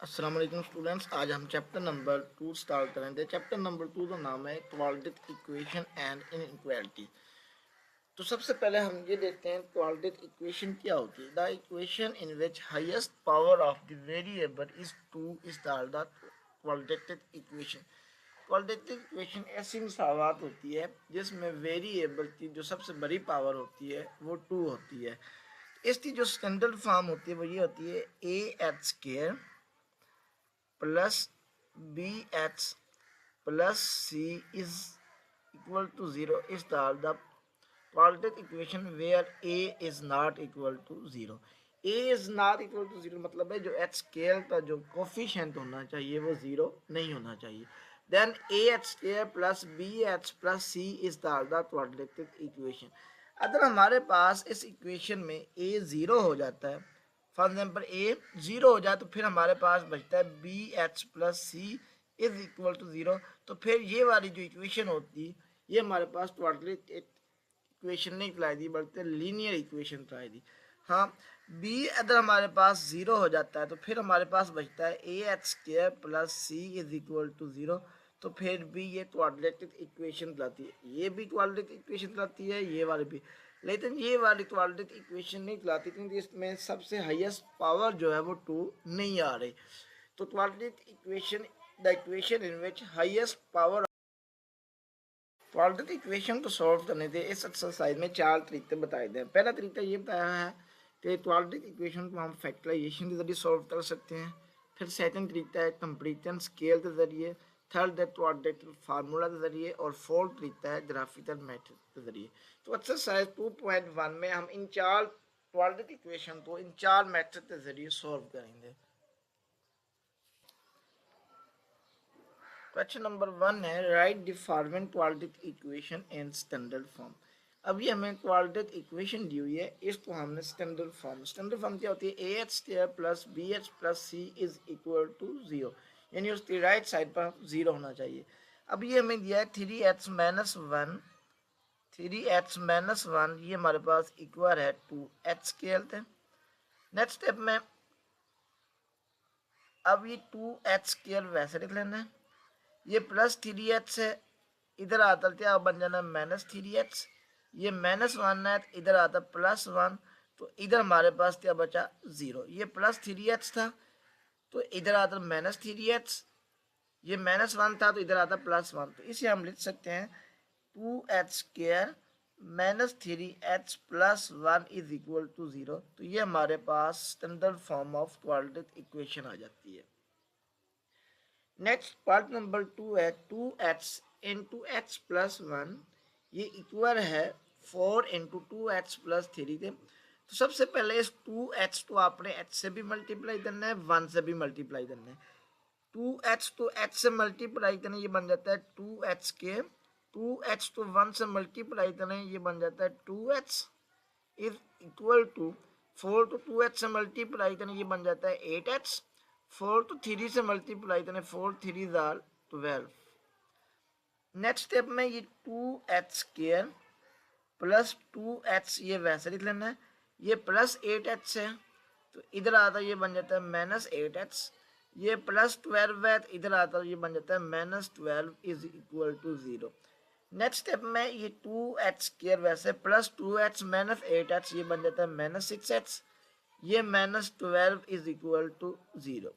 अस्सलाम वालेकुम स्टूडेंट्स। आज हम चैप्टर नंबर 2 स्टार्ट करेंगे। चैप्टर नंबर 2 का नाम है क्वाड्रेटिक इक्वेशन एंड इनइक्वालिटी। तो सबसे पहले हम ये देखते हैं क्वाड्रेटिक इक्वेशन क्या होती है। The equation in which highest power of the variable is 2 is the quadratic equation. Quadratic equation ऐसी मिसालात होती है जिसमें वेरिएबल की जो सबसे बड़ी पावर होती है वो 2 होती है। इसकी जो स्टैंडर्ड फॉर्म होती है वो ये होती है a h square plus bx plus c is equal to 0 is the quadratic equation where a is not equal to 0। a is not equal to 0 मतलब है जो h स्केयर का जो कोफिशिएंट होना चाहिए वो 0 नहीं होना चाहिए। Then a h square plus b h plus c is the quadratic equation. अगर हमारे पास इस इक्वेशन में a 0 हो जाता है, फॉर एग्जाम्पल ए 0 हो जाए, तो फिर हमारे पास बचता है b h plus c is equal to 0। तो फिर ये वाली जो इक्वेशन होती है ये हमारे पास क्वाड्रेटिक इक्वेशन नहीं कहलाई दी बल्कि लीनियर इक्वेशन कहलाई दी। हाँ, बी अगर हमारे पास 0 हो जाता है तो फिर हमारे पास बचता है a h square plus c is equal to 0। तो फिर भी ये क्वाड्रेटिक इक्वेशन कहलाती है, ये भी क्वाड्रेटिक इक्वेशन कहलाती है, ये वाली भी। लेकिन ये वाली क्वाड्रेटिक इक्वेशन नहीं कहलाती क्योंकि इसमें सबसे हाईएस्ट पावर जो है वो 2 नहीं आ रही। तो quadratic equation the equation in which highest power. Quadratic equation को सॉल्व करने के इस एक्सरसाइज में 4 तरीके बताए गए हैं। पहला तरीका ये बताया है कि क्वाड्रेटिक इक्वेशन को हम फैक्टराइजेशन के जरिए सॉल्व कर सकते हैं। फिर सेकंड तरीका है कंपैरिजन स्केल के जरिए। थर्ड है क्वाड्रेटिक फार्मूला के जरिए। और फोर्थ तरीका है ग्राफिकल मेथड के जरिए। तो एक्सरसाइज 2.1 में हम इन 4 क्वाड्रेटिक इक्वेशन को इन 4 मेथड के जरिए सॉल्व करेंगे। क्वेश्चन नंबर 1 है right the following quadratic equation in standard form. अभी हमें क्वाड्रेटिक इक्वेशन दी हुई है, इसको हमने स्टैंडर्ड फॉर्म क्या होती है, a h square plus b h plus c is equal to 0, यानी उसकी राइट साइड पर 0 होना चाहिए। अब ये हमें दिया है 3h माइनस 1, 3h-1 ये हमारे पास इक्वल है 2h स्क्वायर थे। नेक्स्ट स्टेप में अब ये 2h स्क्वायर वैसे लिख लेना है, ये प्लस 3h है, इधर आता क्या बन जाना माइनस 3h, ये -1 है इधर आता +1, तो इधर हमारे पास क्या बचा 0। ये प्लस 3h था तो इधर आता -3h, ये -1 था तो इधर आता +1, तो इसे हम लिख सकते हैं 2h square -3h plus 1 is equal to 0। तो ये हमारे पास standard form of quadratic equation आ जाती है। नेक्स्ट पार्ट नंबर 2 है 2h इंटू एच प्लस 1, ये इक्वल है 4 इंटू 2h प्लस 3 के। तो सबसे पहले इस 2h को आपने h से भी मल्टीप्लाई करना है, 1 से भी मल्टीप्लाई करना है। 2h तो h से मल्टीप्लाई करें ये बन जाता है 2h के, 2h तो 1 से मल्टीप्लाई करें ये बन जाता है 2h इज इक्वल टू 4 तो 2h से मल्टीप्लाई करें ये बन जाता है 8h, 4 तो 3 से मल्टीप्लाई करें 4 3 आर 12। नेक्स्ट स्टेप में ये 2h स्क्वायर प्लस 2h ये वैसे लिख लेना है, ये प्लस 8h है तो इधर आता ये बन जाता है -8h, ये +12 है तो इधर आता ये बन जाता है -12 is equal to 0। Next step में ये 2h स्क्वायर वैसे प्लस 2h -8h ये बन जाता है -6h, ये -12 is equal to 0।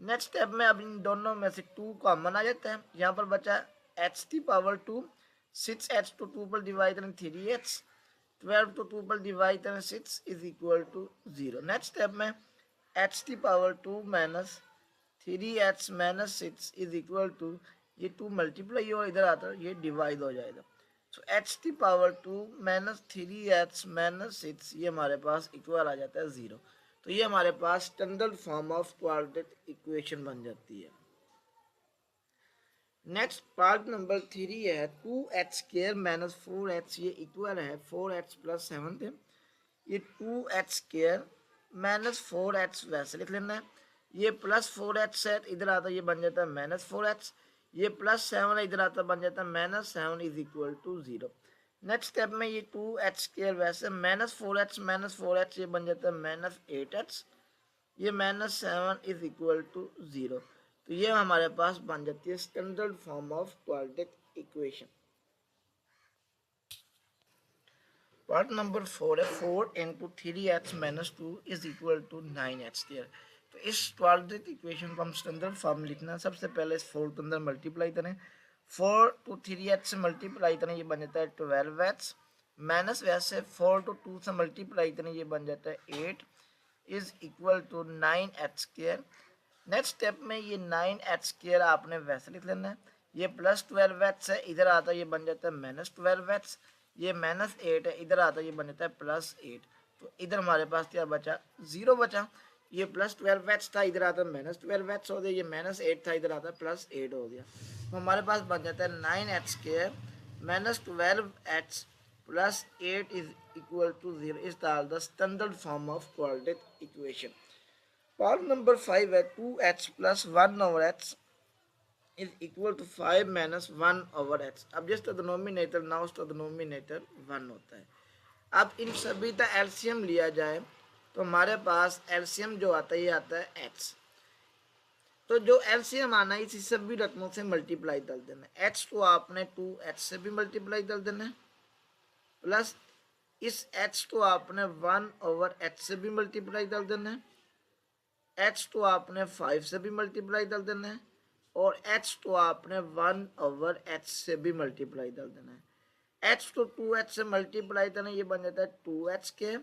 Next step में अब इन दोनों में से 2 कॉमन आ जाता है, यहाँ पर बचा h की पावर 2, 6h तो 2 पर डिवाइड करें 3h, 12 तो 2 पर डिवाइड करें 6 is equal to 0। Next step में h की power 2 minus 3h minus 6 is equal to, ये 2 मल्टीप्लाई हो इधर आता है ये डिवाइड हो जाएगा, सो h की पावर 2 माइनस 3h माइनस 6 ये हमारे पास इक्वल आ जाता है 0। तो ये हमारे पास standard form of quadratic equation बन जाती है। नेक्स्ट पार्ट नंबर 3 है 2h स्क्वायर माइनस 4h ये इक्वल है 4h प्लस 7 थे, ये 2h स्क्वायर माइनस 4h वैसे लिख लेना है, ये प्लस 4h है इधर आता ये बन जाता है -4h, ये +7 है इधर आता बन जाता है -7 is equal to 0। Next step में ये 2h स्क्वायर वैसे -4h ये बन जाता है -8h, ये -7 इज इक्वल टू 0। तो ये हमारे पास बन जाती है standard form of quadratic equation. Part number 4 है 4 into 3x-2 is equal to 9x²। तो इस क्वाड्रेटिक इक्वेशन को हम स्टैंडर्ड फॉर्म में लिखना है। सबसे पहले इस 4 के अंदर मल्टीप्लाई करें, 4 to 3x से मल्टीप्लाई करें, ये बन जाता है 12x, माइनस वैसे 4 to 2 से मल्टीप्लाई करें, ये बन जाता है 8 is equal to 9h²। Next step में ये 9h² आपने वैसे लिख लेना है, ये प्लस 12h है, इधर आता है ये बन जाता है -12h, ये -8 है, इधर आता है ये बन जाता है +8। तो इधर हमारे पास क्या बचा, 0 बचा। ये +12h था, इधर आता है -12h हो गया, ये -8 था, इधर आता है +8 हो गया। तो हमारे पास बन जाता है 9h² -12h +8 is equal to 0 is the standard form of quadratic equation. Part number 5 है 2h + 1/h is equal to 5 minus 1/h। अब जिस डिनोमिनेटर ना उसका डिनोमिनेटर 1 होता है। अब इन सभी का एलसीएम लिया जाए तो हमारे पास एलसीएम जो आता है ये आता है h। तो जो एलसीएम आना है इसी सभी रकमों से मल्टीप्लाई कर देना है। h को आपने 2h से भी मल्टीप्लाई कर देना है, प्लस इस h को आपने 1/h से भी मल्टीप्लाई कर देना है, h तो आपने 5 से भी मल्टीप्लाई कर देना है, और h तो आपने 1/h से भी मल्टीप्लाई कर देना है। h तो 2h से मल्टीप्लाई करना, ये बन जाता है 2h²।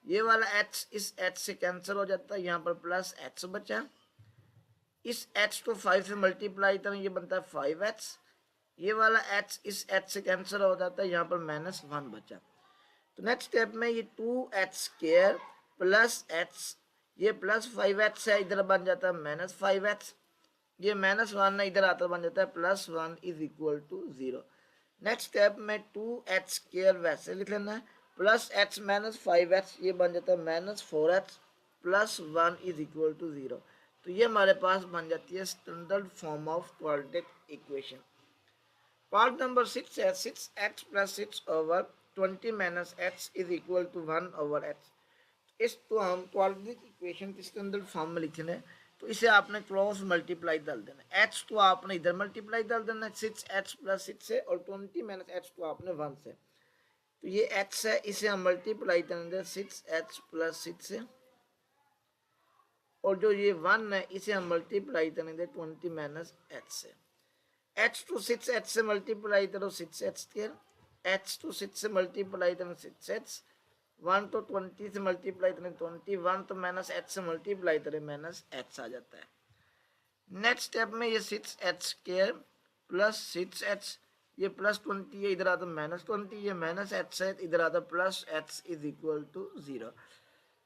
ये वाला h इस h से कैंसिल हो जाता है, यहाँ पर प्लस h बचा। इस h तो 5 से मल्टीप्लाई करना, ये बनता है 5h। ये वाला h इस h से कैंसिल हो जाता है, यहाँ पर -1 बचा। तो नेक्स्ट स्टेप में ये 2h² प्लस h, ये +5h है, इधर बन जाता है -5h, ये -1 है, इधर आता बन जाता है +1 is equal to 0। Next step में 2h² वैसे लिख लेना है, प्लस h -5h, ये बन जाता है -4h +1 इज इक्वल टू 0। तो ये हमारे पास बन जाती है standard form of quadratic equation. Part number 6 है 6h + 6/20 - h is equal to 1/h। इस तो हम क्वाड्रेटिक इक्वेशन के स्टैंडर्ड फॉर्म में लिखना है, तो इसे आपने क्रॉस मल्टीप्लाई डाल देना है। h तो आपने इधर मल्टीप्लाई डाल देना है 6h + 6 से, और 20 - h तो आपने 1 से। तो ये h है, इसे हम मल्टीप्लाई करेंगे 6h + 6 से, और जो ये 1 है इसे हम मल्टीप्लाई करेंगे 20 - h से। h तो 6h से मल्टीप्लाई करो 6h², h तो 6 से मल्टीप्लाई करो 6h, 1 तो 20 से मल्टीप्लाई करें 20, 1 तो -h से मल्टीप्लाई करें -h आ जाता है। नेक्स्ट स्टेप में ये 6h² प्लस 6h, ये +20 है, इधर आता -20, ये -h है, इधर आता +h इज इक्वल टू 0।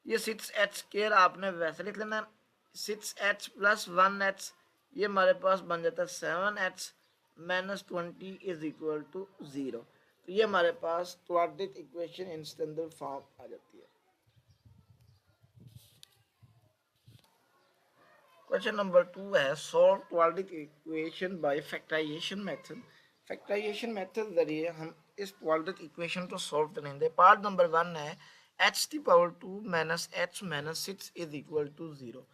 ये 6h² आपने वैसे लिख लेना, 6h + 1h, ये हमारे पास बन जाता है 7h -20 इज इक्वल टू 0। तो ये हमारे पास quadratic equation in standard form आ जाती है। क्वेश्चन नंबर 2 है solve quadratic equation by factorisation method. Factorisation method जरिए हम इस क्वाड्रेटिक इक्वेशन को सॉल्व करेंगे। पार्ट नंबर 1 है h⁻² - h - 6 is equal to 0।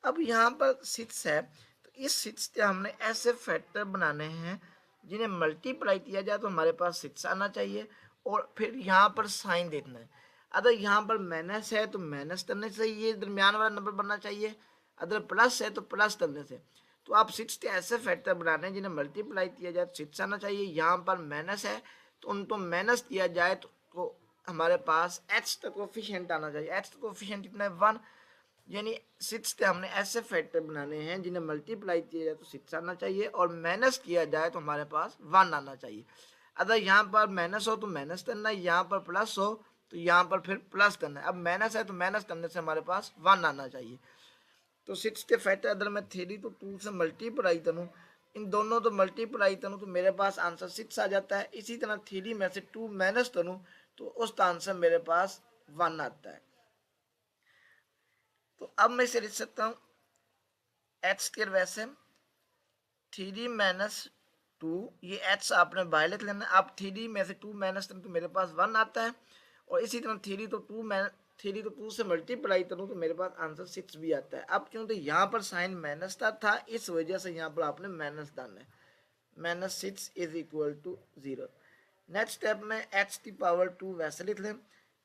अब यहाँ पर 6 है, तो इस 6 के हमने ऐसे फैक्टर बनाने हैं जिन्हें मल्टीप्लाई किया जाए तो हमारे पास 6 आना चाहिए, और फिर यहाँ पर साइन देखना है। अगर यहाँ पर माइनस है तो माइनस करने से ये दरमियान वाला नंबर बनना चाहिए, अगर प्लस है तो प्लस करने से। तो आप 6 के ऐसे फैक्टर बनाने हैं जिन्हें मल्टीप्लाई किया जाए तो 6 आना चाहिए। यहाँ पर माइनस है तो उनको माइनस किया जाए तो हमारे पास h तक कोफिशिएंट आना चाहिए। h तक कोफिशिएंट कितना है 1, यानी 6 के हमने ऐसे फैक्टर बनाने हैं जिन्हें मल्टीप्लाई किया जाए तो 6 आना चाहिए, और माइनस किया जाए तो हमारे पास 1 आना चाहिए। अगर यहाँ पर माइनस हो तो माइनस करना है, यहाँ पर प्लस हो तो यहाँ पर फिर प्लस करना है। अब माइनस है तो माइनस करने से हमारे पास 1 आना चाहिए। तो 6 के फैक्टर अगर मैं 3 तो 2 से मल्टीप्लाई करूँ, इन दोनों तो मल्टीप्लाई करूँ तो मेरे पास आंसर 6 आ जाता है। इसी तरह 3 में से 2 माइनस करूँ तो उसका आंसर मेरे पास 1 आता है। तो अब मैं इसे लिख सकता हूँ h² वैसे 3 - 2, ये h आपने बाहर लिख लेना। अब 3 में से 2 माइनस करें तो मेरे पास 1 आता है, और इसी तरह 3 तो 2 3 तो 2 से मल्टीप्लाई करूँ तो मेरे पास आंसर 6 भी आता है। अब क्यों, तो यहाँ पर साइन माइनस था, इस वजह से यहाँ पर आपने माइनस डालना है। -6 is equal to 0। Next step में h की पावर 2 वैसे लिख लें,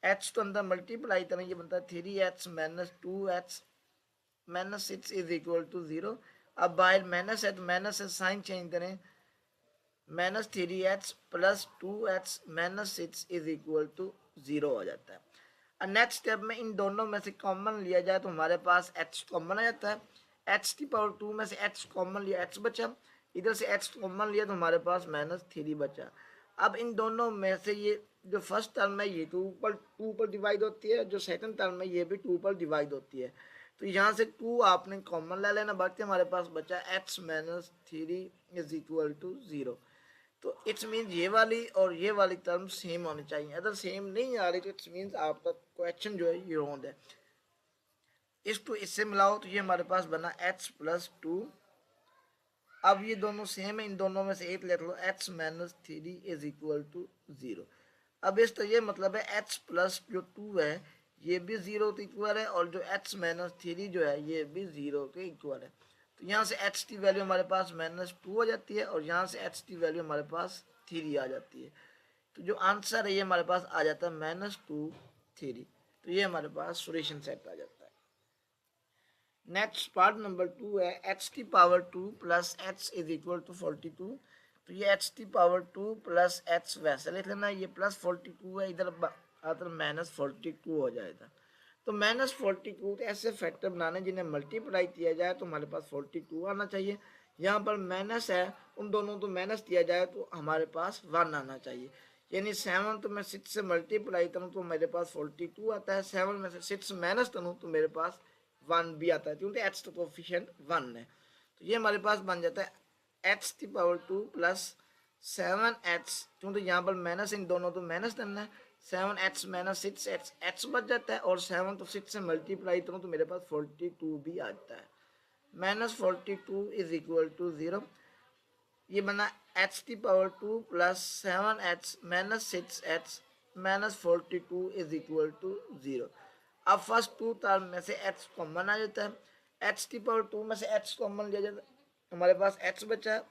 h तो अंदर मल्टीप्लाई करें, ये बनता है 3h minus 2h -6 is equal to 0। अब बाहर माइनस है तो माइनस से साइन चेंज करें, -3h plus 2h -6 is equal to 0 हो जाता है। नेक्स्ट स्टेप में इन दोनों में से कॉमन लिया जाए तो हमारे पास h कॉमन आ जाता है। h की पावर 2 में से h कॉमन लिया, h बचा, इधर से h कॉमन लिया तो हमारे पास -3 बचा। अब इन दोनों में से ये जो फर्स्ट टर्म है ये 2 पर डिवाइड होती है, जो सेकंड टर्म है ये भी 2 पर डिवाइड होती है। तो यहाँ से 2 आपने कॉमन ले लेना, बाकी हमारे पास बचा h -3 इज इक्वल टू 0। तो इट्स मीन ये वाली और ये वाली टर्म सेम होनी चाहिए, अगर सेम नहीं आ रही तो इट्स मीन आपका क्वेश्चन जो है ये रॉन्ग है। इस टू इससे मिलाओ तो ये हमारे पास बना h प्लस 2। अब ये दोनों सेम है, इन दोनों में से एक लिख लो, h -3 इज इक्वल टू 0। अब इस तो ये मतलब है h प्लस जो 2 है ये भी 0 के इक्वल है, और जो h -3 जो है ये भी 0 के इक्वल है। तो यहाँ से h की वैल्यू हमारे पास -2 हो जाती है, और यहाँ से h की वैल्यू हमारे पास 3 आ जाती है। तो जो आंसर है ये हमारे पास आ जाता है -2 3। तो ये हमारे पास सोल्यूशन सेट आ जाता है। नेक्स्ट पार्ट नंबर 2 है h की power 2 plus h is equal to 42। तो ये h की पावर 2 प्लस h वैसे लिख लेना, ये प्लस 42 है, इधर -42 हो जाएगा। तो -42 तो ऐसे फैक्टर बनाने जिन्हें मल्टीप्लाई किया जाए तो हमारे पास 42 आना चाहिए। यहाँ पर माइनस है, उन दोनों तो माइनस किया जाए तो हमारे पास 1 आना चाहिए। यानी 7 तो मैं 6 से मल्टीप्लाई करूँ तो मेरे पास 42 आता है, 7 में से 6 माइनस करूँ तो मेरे पास 1 भी आता है, क्योंकि एच तो कोफिशिएंट 1 है। तो ये हमारे पास बन जाता है एच की पावर 2 प्लस 7h, क्योंकि यहाँ पर माइनस इन दोनों तो माइनस करना है, 7h माइनस 6h, h बच जाता है, और 7 तो 6 से मल्टीप्लाई करूँ तो मेरे पास 42 भी आता है। -42 इज इक्वल टू 0। ये बना h की power 2 plus 7h minus 6h -42 is equal to 0। अब फर्स्ट 2 टर्म में से h कॉमन आ जाता है, h की पावर 2 में से h कॉमन लिया जाता है, हमारे पास h बचा,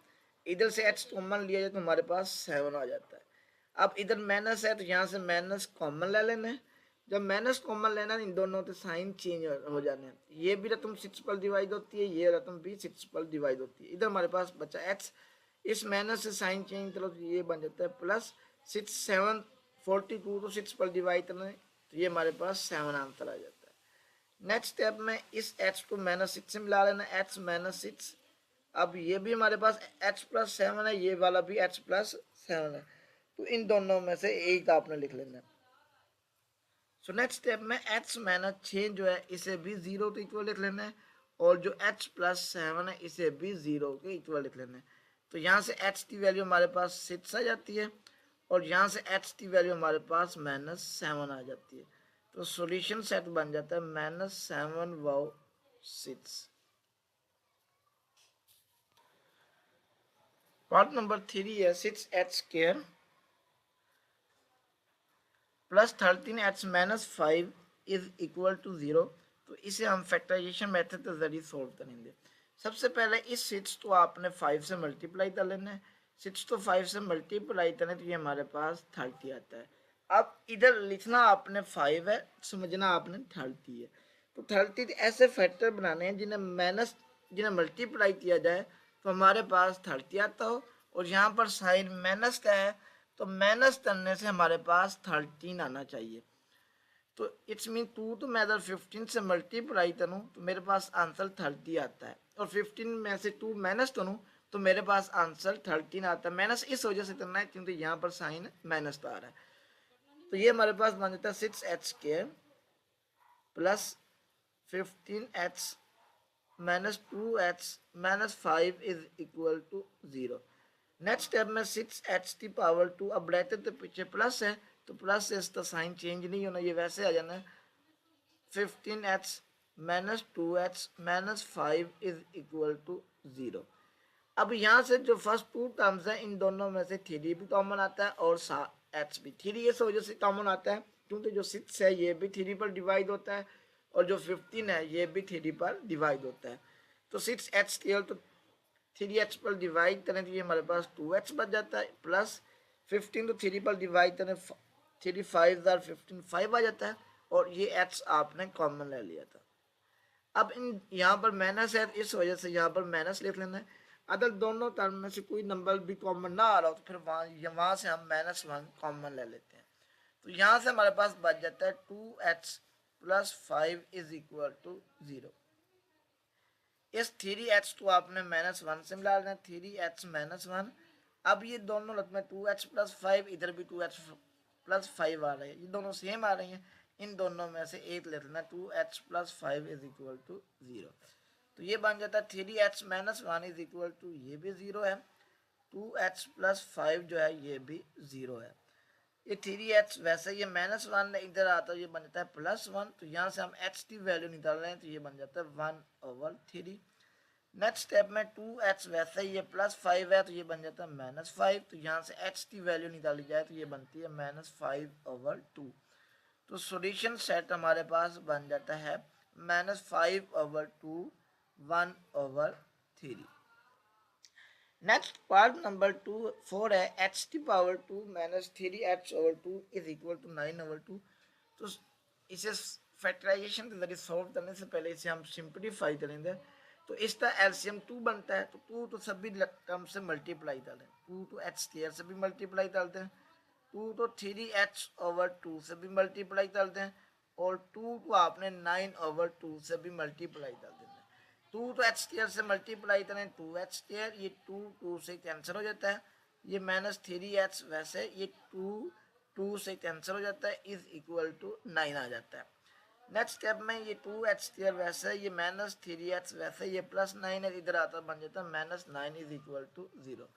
इधर से h कॉमन लिया जाए तो हमारे पास 7 आ जाता है। अब इधर माइनस है तो यहाँ से माइनस कॉमन ले लेना है, जब माइनस कॉमन लेना इन दोनों के साइन चेंज हो जाने हैं। ये भी रकम 6 पर डिवाइड होती है, ये रकम भी 6 पर डिवाइड होती है। इधर हमारे पास बचा h, इस माइनस से साइन चेंज करो तो ये बन जाता है प्लस 6 7 42 तो 6 पर डिवाइड करना है, तो ये हमारे पास 7 आंसर आ जाता है। नेक्स्ट स्टेप में इस h को -6 से मिला लेना, h -6। अब ये भी हमारे पास h प्लस 7 है, ये वाला भी h प्लस 7 है, तो इन दोनों में से एक आपने लिख लेना है। सो नेक्स्ट स्टेप में h -6 जो है इसे भी 0 के इक्वल लिख लेना है, और जो h प्लस 7 है इसे भी 0 के इक्वल लिख लेना है। तो यहाँ से h की वैल्यू हमारे पास 6 आ जाती है, और यहाँ से h की वैल्यू हमारे पास -7 आ जाती है। तो सॉल्यूशन सेट बन जाता है -7 वाओ 6। पार्ट नंबर 3 है 6h square plus 13h minus 5 is equal to 0। तो इसे हम फैक्टराइजेशन मेथड के जरिए सोल्व करेंगे। सबसे पहले इस 6 को आपने 5 से मल्टीप्लाई कर लेना है, 6 तो 5 से मल्टीप्लाई करें तो ये हमारे पास 30 आता है। अब इधर लिखना आपने 5 है, समझना आपने 30 है। तो 30 ऐसे फैक्टर बनाने हैं जिन्हें मल्टीप्लाई किया जाए तो हमारे पास 30 आता हो, और यहाँ पर साइन माइनस का है तो माइनस करने से हमारे पास 13 आना चाहिए। तो इट्स मीन 2 तो मैं अगर 15 से मल्टीप्लाई करूँ तो मेरे पास आंसर 30 आता है, और 15 में से 2 माइनस करूँ तो मेरे पास आंसर 13 आता है। माइनस इस वजह से करना है क्योंकि यहाँ पर साइन माइनस आ रहा है। तो ये हमारे पास बन जाता है 6h square plus 15h minus 2h minus 5 is equal to 0। Next step में 6h की पावर 2, अब ब्रैकेट के पीछे प्लस है तो प्लस से इसका साइन चेंज नहीं होना, ये वैसे आ जाना है 15h minus 2h minus 5 is equal to 0। अब यहाँ से जो फर्स्ट 2 टर्म्स है इन दोनों में से 3 भी कॉमन आता है और h भी, 3 इस वजह से कॉमन आता है क्योंकि जो 6 है ये भी 3 पर डिवाइड होता है और जो 15 है ये भी 3 पर डिवाइड होता है। तो 6h स्केयर तो 3h पर डिवाइड करें तो ये हमारे पास 2h बच जाता है, प्लस 15 तो 3 पर डिवाइड करें 3 5 15 5 आ जाता है, और ये h आपने कॉमन ले लिया था। अब इन यहाँ पर माइनस है, इस वजह से यहाँ पर माइनस लिख लेना है। अगर दोनों टर्म में से कोई नंबर भी कॉमन ना आ रहा हो तो फिर वहाँ से हम -1 कॉमन ले लेते हैं। तो यहाँ से हमारे पास बच जाता है 2h + 5 इज इक्वल टू 0। इस 3h को आपने -1 से मिला लेना, 3h - 1। अब ये दोनों रकम में 2h + 5, इधर भी 2h + 5 आ रहे हैं, ये दोनों सेम आ रही हैं, इन दोनों में से एक ले लेना, 2h + 5 इज इक्वल टू 0। तो ये बन जाता है 3h - 1 इज इक्वल टू, ये भी 0 है, 2h + 5 जो है ये भी 0 है। ये 3h वैसे ये -1 इधर आता है, ये बन जाता है +1। तो यहाँ से हम h की वैल्यू निकाल रहे हैं तो ये बन जाता है 1/3। नेक्स्ट स्टेप में 2h वैसे ये +5 है तो ये बन जाता है -5। तो यहाँ से h की वैल्यू निकाली जाए तो ये बनती है -5/2। तो सॉल्यूशन सेट हमारे पास बन जाता है -5/2 1/3। नेक्स्ट पार्ट नंबर 4 है h⁻² - 3h/2 is equal to 9/2। तो इसे फैक्टराइजेशन के जरिए सॉल्व करने से पहले इसे हम सिंप्लीफाई करेंगे। तो इसका एलसीएम 2 बनता है, तो 2 तो सभी टर्म से मल्टीप्लाई कर दें, 2 तो h² से भी मल्टीप्लाई करते हैं, 2 तो 3h/2 से भी मल्टीप्लाई कर दें, और 2 को आपने 9/2 से भी मल्टीप्लाई कर देना। 2 तो h² से मल्टीप्लाई करें 2h², ये 2 से कैंसिल हो जाता है, ये -3h वैसे ये 2 से कैंसिल हो जाता है, इज इक्वल टू 9 आ जाता है। नेक्स्ट स्टेप में ये 2h² वैसे ये -3h वैसे ये +9 है, इधर आता बन जाता है -9 इज इक्वल टू 0।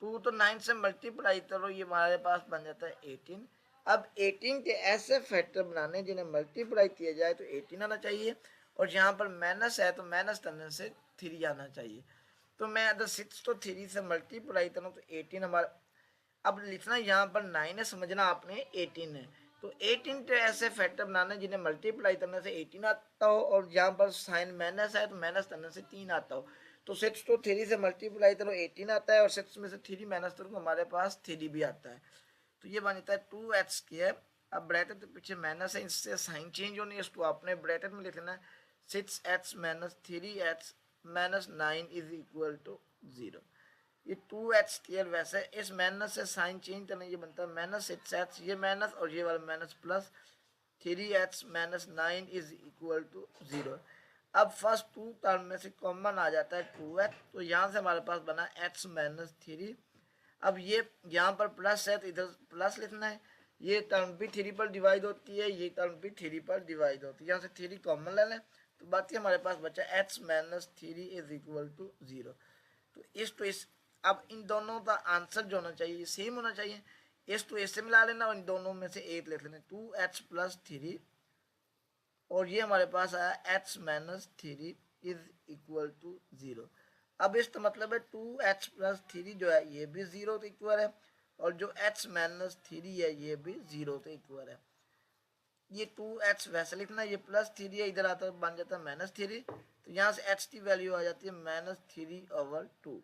2 तो 9 से मल्टीप्लाई करो, ये हमारे पास बन जाता है 18। अब 18 के ऐसे फैक्टर बनाने जिन्हें मल्टीप्लाई किया जाए तो 18 आना चाहिए, और यहाँ पर माइनस है तो माइनस करने से 3 आना चाहिए। तो मैं अगर 6 तो 3 से मल्टीप्लाई करूँ तो 18 हमारा, अब लिखना यहाँ पर 9 है, समझना आपने 18 है। तो 18 के ऐसे फैक्टर बनाने जिन्हें मल्टीप्लाई करने से 18 आता हो, और यहाँ पर साइन माइनस है तो माइनस करने से 3 आता हो। तो 6 तो 3 से मल्टीप्लाई करो 18 आता है, और 6 में से 3 माइनस करो हमारे पास 3 भी आता है। तो ये बन जाता है 2h²। अब ब्रैकेट के पीछे माइनस है, इससे साइन चेंज होनी है, इसको आपने ब्रैकेट में लिखना है 6h - 3h - 9 is equal to 0। ये 2h² वैसे इस माइनस से साइन चेंज करना, ये बनता है -6h, ये माइनस और ये वाला minus plus 3h - 9 is equal to 0। अब फर्स्ट 2 टर्म में से कॉमन आ जाता है 2h, तो यहाँ से हमारे पास बना h - 3। अब ये यहाँ पर प्लस है तो इधर प्लस लिखना है, ये टर्म भी 3 पर डिवाइड होती है, ये टर्म भी 3 पर डिवाइड होती है, यहाँ से 3 कॉमन ले लें तो बाकी हमारे पास बचा h - 3 इज इक्वल टू 0। तो इस अब इन दोनों का आंसर जो होना चाहिए ये सेम होना चाहिए, इस तो इससे मिला लेना और इन दोनों में से एक लिख लेना 2h + 3, और ये हमारे पास आया h - 3 इज इक्वल टू 0। अब इसका मतलब है 2h + 3 जो है ये भी 0 के इक्वल है, और जो h - 3 है ये भी 0 के इक्वल है। ये 2h वैसे लिखना, ये +3 है, इधर आता बन जाता है -3, तो यहाँ से h की वैल्यू आ जाती है -3/2।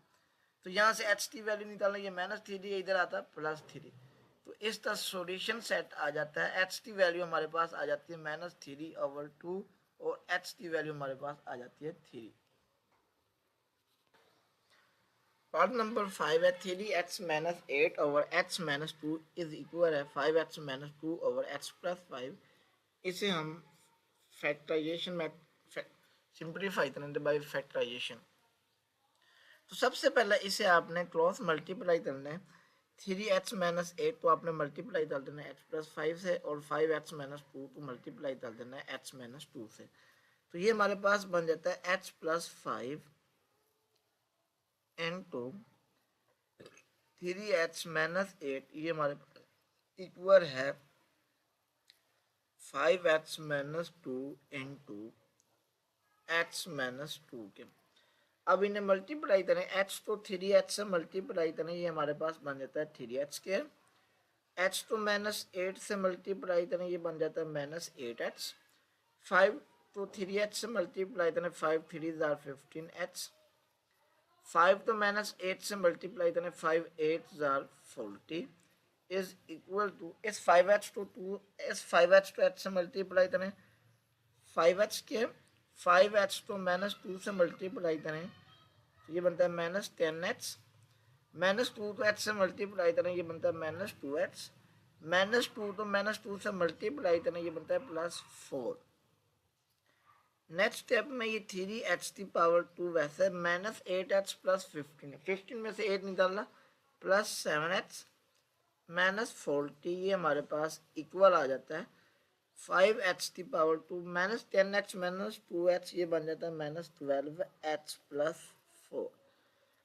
तो यहाँ से h की वैल्यू निकालना, ये -3 है, इधर आता है +3। तो इसका सॉल्यूशन सेट आ जाता है, h की वैल्यू हमारे पास आ जाती है -3/2, और h की वैल्यू हमारे पास आ जाती है 3। पार्ट नंबर 5 है 3h - 8/h - 2 इज इक्वल है 5h - 2/h+5। इसे हम फैक्टराइजेशन में सिंप्लीफाई करेंगे बाय फैक्टराइजेशन। तो सबसे पहले इसे आपने क्रॉस मल्टीप्लाई करना है, 3h - 8 को आपने मल्टीप्लाई कर देना है h+5 से, और 5h - 2 को मल्टीप्लाई कर देना है h - 2 से। तो ये हमारे पास बन जाता है h+5 into 3h - 8, ये हमारे इक्वल है 5h - 2 into h - 2 के। अब इन्हें मल्टीप्लाई करें, h तो 3h से मल्टीप्लाई करें, ये हमारे पास बन जाता है 3h², एच तो -8 से मल्टीप्लाई करें ये बन जाता है -8h। 5 तो 3h से मल्टीप्लाई करें 5 3 जार 15h। 5 तो -8 से मल्टीप्लाई करें 5 8 जार 40 इज इक्वल टू इस 5h तो 2 इस 5h तो h से मल्टीप्लाई करें 5h के 5h तो -2 से मल्टीप्लाई करें तो ये बनता है -10h। -2 तो h से मल्टीप्लाई करें ये बनता है -2h। -2 तो -2 से मल्टीप्लाई करें ये बनता है +4। नेक्स्ट स्टेप में ये 3h⁻², वैसे -8h + 15, 15 में से 8 निकालना +7h -40 ये हमारे पास इक्वल आ जाता है 5h⁻²। -10h -2h ये बन जाता है -12h + 4।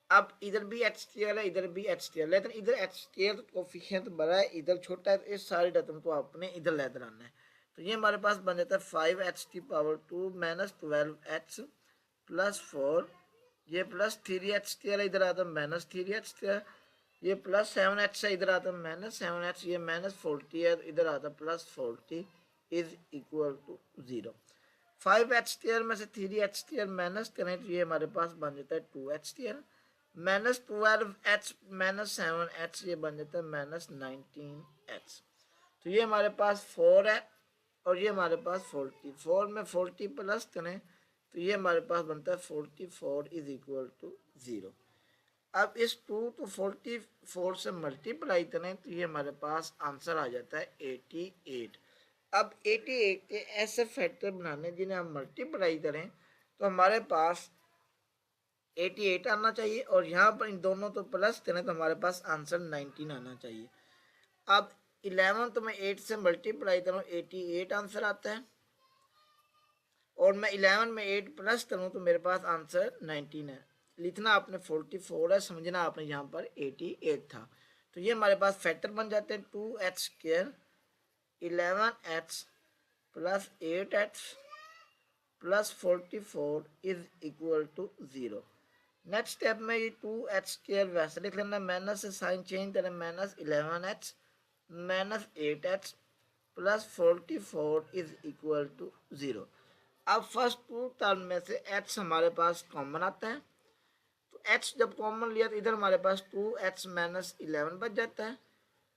अब इधर भी एच टी एल है इधर भी एच टी एल, लेकिन इधर एच टी एल कोफिशिएंट बड़ा है इधर छोटा है, तो इस सारी रकम को आपने इधर लेकर आना है। तो ये हमारे पास बन जाता है 5h⁻² -12h +4, ये +3h⁻, इधर आता है -3h, ये +7h है इधर आता है -7h, ये -40 है इधर आता है +40 इज इक्वल टू 0। 5h² में से 3h² माइनस करें तो ये हमारे पास बन जाता है 2h² -12h -7h ये बन जाता है -19h। तो ये हमारे पास 4 है और ये हमारे पास 40, 4 में 40 प्लस करें तो ये हमारे पास बनता है 44 इज इक्वल टू 0। अब इस 2 तो 44 से मल्टीप्लाई करें तो ये हमारे पास आंसर आ जाता है 88। अब 88 के ऐसे फैक्टर बनाने जिन्हें हम मल्टीप्लाई करें तो हमारे पास 88 आना चाहिए और यहाँ पर इन दोनों तो प्लस करें तो हमारे पास आंसर 19 आना चाहिए। अब 11 तो मैं 8 से मल्टीप्लाई करूँ 88 आंसर आता है और मैं 11 में 8 प्लस करूँ तो मेरे पास आंसर 19 है। लिखना आपने 44 है, समझना आपने यहाँ पर 88 था। तो ये हमारे पास फैक्टर बन जाते हैं 2h² 11h + 8h + 44 is equal to 0। Next step में ये 2h² वैसे लिख लेना, माइनस से साइन चेंज करें -11h -8h + 44 is equal to 0। अब फर्स्ट टू टर्म में से h हमारे पास कॉमन आता है तो h जब कॉमन लिया तो इधर हमारे पास 2h -11 बच जाता है।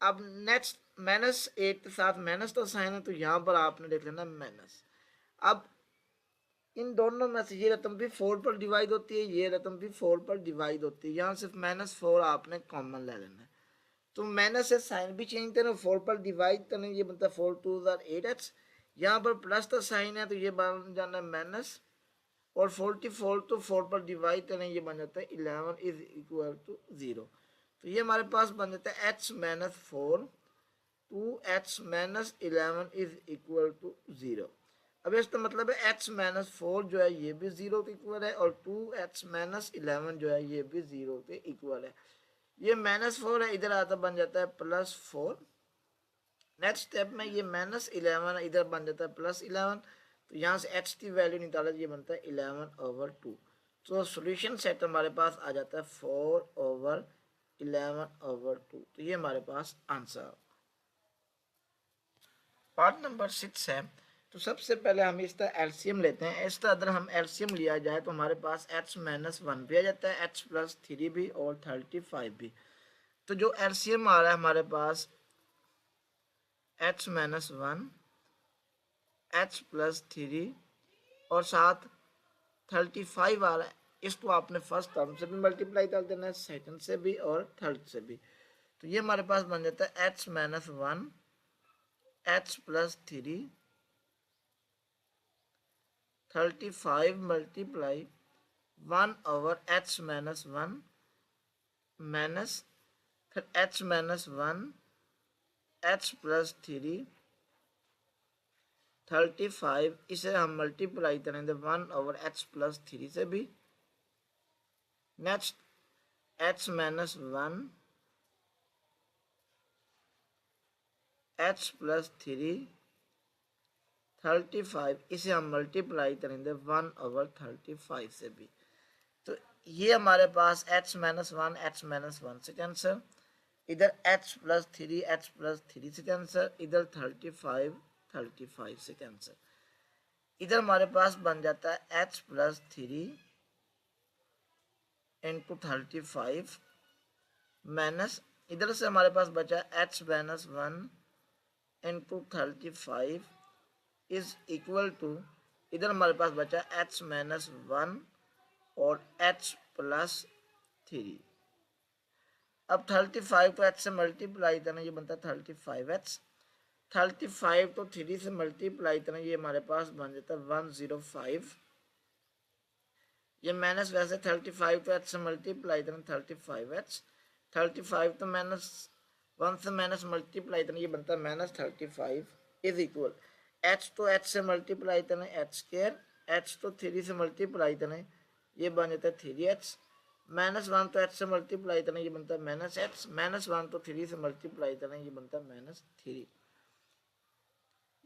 अब नेक्स्ट -8 के साथ माइनस तो साइन है तो यहाँ पर आपने लिख लेना माइनस। अब इन दोनों में से ये रकम भी 4 पर डिवाइड होती है ये रकम भी 4 पर डिवाइड होती है, यहाँ सिर्फ -4 आपने कॉमन ले लेना है। तो माइनस से साइन भी चेंज करें 4 पर डिवाइड करें ये बनता है 4 2 8h, यहाँ पर प्लस का साइन है तो ये बन जाना है माइनस और 44 तो 4 पर डिवाइड करें ये बन जाता है 11 इज इक्वल टू 0। तो ये हमारे पास बन जाता है h -4 2h -11 is equal to 0। अब इसका मतलब है h -4 जो है ये भी 0 के इक्वल है और 2h -11 जो है ये भी 0 के इक्वल है। ये -4 है इधर आता बन जाता है +4। नेक्स्ट स्टेप में ये -11 है इधर बन जाता है +11, तो यहाँ से h की वैल्यू निकाला ये बनता है 11/2। तो सॉल्यूशन सेट हमारे पास आ जाता है 4/11/2। तो ये हमारे पास आंसर। पार्ट नंबर 6 है। तो सबसे पहले हम इसका एलसीएम लेते हैं। इसका अगर हम एलसीएम लिया जाए तो हमारे पास h -1 भी आ जाता है, h + 3 भी और 35 भी। तो जो एलसीएम आ रहा है हमारे पास h -1 h + 3 और साथ 35 आ रहा है, इसको आपने फर्स्ट टर्म से भी मल्टीप्लाई कर देना है, सेकंड से भी और थर्ड से भी। तो ये हमारे पास बन जाता है h -1 h + 3 35 multiply 1/h -1 minus फिर h -1 h + 3 35, इसे हम मल्टीप्लाई करेंगे 1/h + 3 से भी। नेक्स्ट h -1 h + 3 35, इसे हम मल्टीप्लाई करेंगे 1/35 से भी। तो ये हमारे पास h -1 h -1 से कैंसर, इधर h+3 से कैंसर, इधर 35 से कैंसर। इधर हमारे पास बन जाता है h+3 इंटू 35 माइनस, इधर से हमारे पास बचा h-1 into 35 is equal to, इधर हमारे पास बचा h-1 और h+3। अब 35 तो h से मल्टीप्लाई करना, ये बनता है 35h। 35 तो 3 से मल्टीप्लाई करना, ये हमारे पास बन जाता है 105। ये माइनस वैसे 35 तो h से मल्टीप्लाई करना 35h, 35 तो माइनस 1 से माइनस मल्टीप्लाई करना, ये बनता है -35 इज इक्वल h तो h से मल्टीप्लाई करना h², h तो 3 से मल्टीप्लाई करना, ये बन जाता है 3h, -1 तो h से मल्टीप्लाई करना, ये बनता है -h, -1 तो 3 से मल्टीप्लाई करना, ये बनता है -3।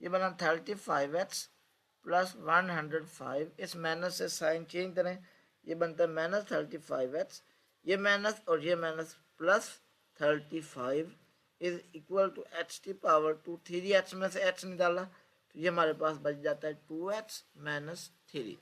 ये बना 35h प्लस 105, इस माइनस से साइन चेंज करें, ये बनता है -35h, ये माइनस और ये minus plus 35 is equal to h⁻²। 3h में से h निकाला तो ये हमारे पास बच जाता है 2h - 3।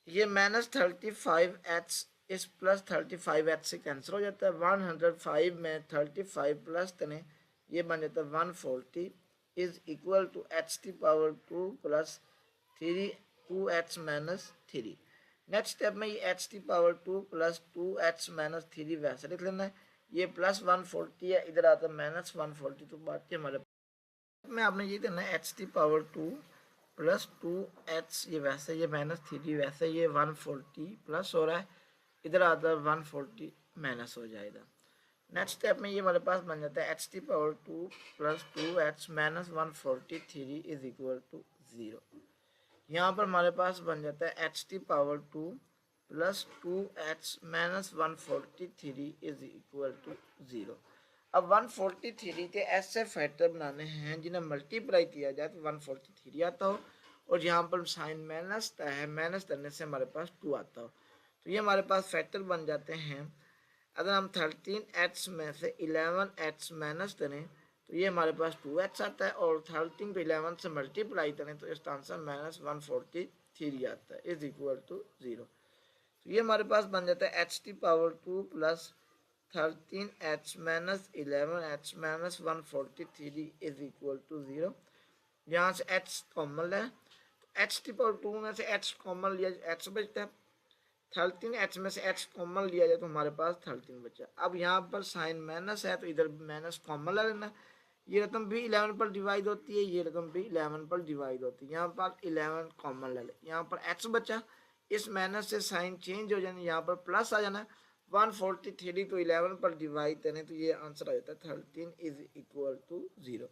ये -35h इस प्लस 35h से कैंसिल हो जाता है। 105 में 35 प्लस करें, ये बन जाता है 140 is equal to h⁻² plus 2h - 3। Next step में ये h⁻² प्लस 2h - 3 वैसे लिख लेना है। ये प्लस 140 है, इधर आता है -140, तो बात ये हमारे में आपने ये करना है h⁻² प्लस 2h, ये वैसे, ये -3 वैसे, ये 140 प्लस हो रहा है, इधर आता है 140 माइनस हो जाएगा। नेक्स्ट स्टेप में ये हमारे पास बन जाता है h⁻² plus 2h minus 143 is equal to 0। यहाँ पर हमारे पास बन जाता है h⁻² plus 2h minus 143 is equal to 0। अब 143 के ऐसे फैक्टर बनाने हैं जिन्हें मल्टीप्लाई किया जाए तो 143 आता हो, और यहाँ पर साइन माइनस है, माइनस करने से हमारे पास 2 आता हो, तो ये हमारे पास फैक्टर बन जाते हैं। अगर हम 13h में से 11h माइनस करें तो ये हमारे पास 2h आता है, और 13 को 11 से मल्टीप्लाई करें तो इसका आंसर -143 आता है इज इक्वल टू 0। तो ये हमारे पास बन जाता है h⁻² plus 13h minus 11h minus 143 is equal to 0। यहाँ से h कॉमन है, तो h⁻² में से h कॉमन लिया, h बचता है। 13h में से h कॉमन लिया जाए तो हमारे पास 13 बचा। अब यहाँ पर साइन माइनस है तो इधर माइनस कॉमन ले लेना। ये रकम भी 11 पर डिवाइड होती है, ये रकम भी 11 पर डिवाइड होती है, यहाँ पर 11 कॉमन ले ले। यहाँ पर h बचा, इस माइनस से साइन चेंज हो जाना, यहाँ पर प्लस आ जाना। 143 को 11 पर डिवाइड करें तो ये आंसर आ जाता है 13 इज इक्वल टू 0।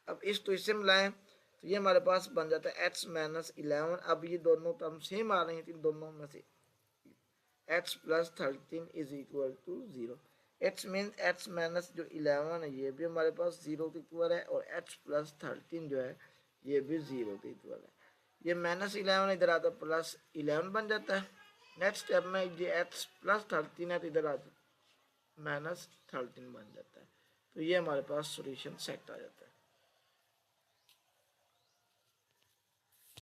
अब इस तो इससे मिलाएं तो ये हमारे पास बन जाता है h - 11। अब ये दोनों टर्म सेम आ रही हैं, इन दोनों में से h plus 13 is equal to 0। h means h minus जो 11 है ये भी हमारे पास 0 के इक्वल है, और h प्लस 13 जो है ये भी 0 के इक्वल है। ये -11 इधर आता प्लस 11 बन जाता है। नेक्स्ट स्टेप में ये h प्लस 13 है तो इधर आता -13 बन जाता है। तो ये हमारे पास सॉल्यूशन सेट आ जाता है।